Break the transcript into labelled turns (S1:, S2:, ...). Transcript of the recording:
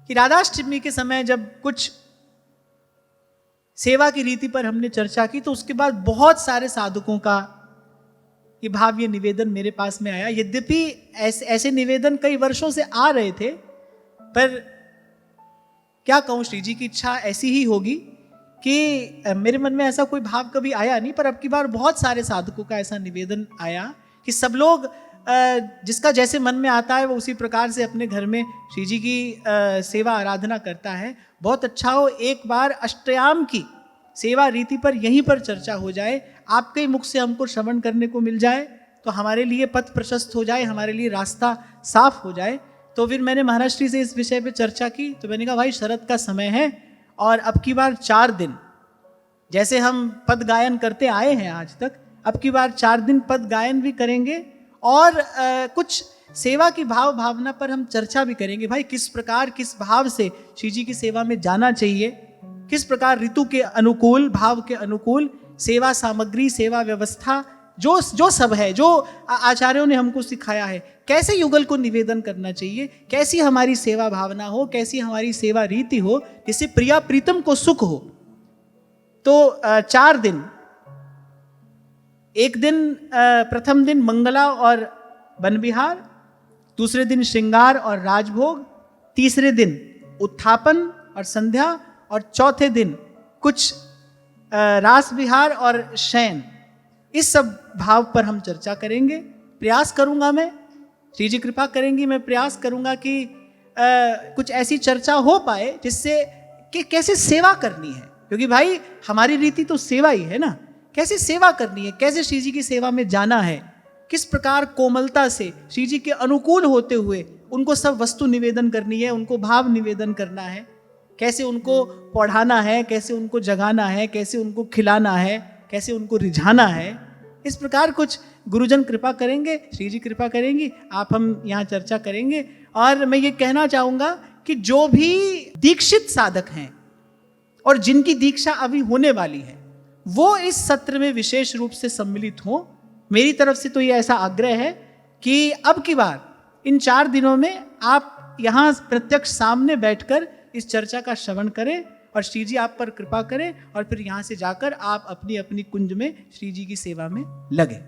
S1: कि राधाष्टमी के समय जब कुछ सेवा की रीति पर हमने चर्चा की तो उसके बाद बहुत सारे साधकों का ये भाव, ये निवेदन मेरे पास में आया। यद्यपि ऐसे निवेदन कई वर्षों से आ रहे थे, पर क्या कहूं, श्री जी की इच्छा ऐसी ही होगी कि मेरे मन में ऐसा कोई भाव कभी आया नहीं, पर अब की बार बहुत सारे साधकों का ऐसा निवेदन आया कि सब लोग जिसका जैसे मन में आता है वो उसी प्रकार से अपने घर में श्री जी की सेवा आराधना करता है। बहुत अच्छा हो एक बार अष्टयाम की सेवा रीति पर यहीं पर चर्चा हो जाए, आपके मुख से हमको श्रवण करने को मिल जाए तो हमारे लिए पथ प्रशस्त हो जाए, हमारे लिए रास्ता साफ हो जाए। तो फिर मैंने महाराज श्री से इस विषय पे चर्चा की, तो मैंने कहा भाई शरद का समय है और अब की बार 4 दिन जैसे हम पद गायन करते आए हैं आज तक, अब की बार 4 दिन पद गायन भी करेंगे और कुछ सेवा की भाव भावना पर हम चर्चा भी करेंगे। भाई किस प्रकार किस भाव से श्री जी की सेवा में जाना चाहिए, किस प्रकार ऋतु के अनुकूल, भाव के अनुकूल सेवा सामग्री, सेवा व्यवस्था जो सब है, जो आचार्यों ने हमको सिखाया है, कैसे युगल को निवेदन करना चाहिए, कैसी हमारी सेवा भावना हो, कैसी हमारी सेवा रीति हो, जिससे प्रिया प्रीतम को सुख हो। तो 4 दिन, एक दिन प्रथम दिन मंगला और वन विहार, दूसरे दिन श्रृंगार और राजभोग, तीसरे दिन उत्थापन और संध्या, और चौथे दिन कुछ रास विहार और शयन। इस सब भाव पर हम चर्चा करेंगे। प्रयास करूंगा मैं, श्री जी कृपा करेंगी, मैं प्रयास करूंगा कि कुछ ऐसी चर्चा हो पाए जिससे कि कैसे सेवा करनी है, क्योंकि भाई हमारी रीति तो सेवा ही है ना। कैसे सेवा करनी है, कैसे श्री जी की सेवा में जाना है, किस प्रकार कोमलता से श्री जी के अनुकूल होते हुए उनको सब वस्तु निवेदन करनी है, उनको भाव निवेदन करना है, कैसे उनको पढ़ाना है, कैसे उनको जगाना है, कैसे उनको खिलाना है, कैसे उनको रिझाना है। इस प्रकार कुछ गुरुजन कृपा करेंगे, श्री जी कृपा करेंगी, आप हम यहाँ चर्चा करेंगे। और मैं ये कहना चाहूँगा कि जो भी दीक्षित साधक हैं और जिनकी दीक्षा अभी होने वाली है, वो इस सत्र में विशेष रूप से सम्मिलित हों। मेरी तरफ से तो ये ऐसा आग्रह है कि अब की बार इन 4 दिनों में आप यहाँ प्रत्यक्ष सामने बैठकर इस चर्चा का श्रवण करें और श्री जी आप पर कृपा करें, और फिर यहाँ से जाकर आप अपनी अपनी कुंज में श्री जी की सेवा में लगे।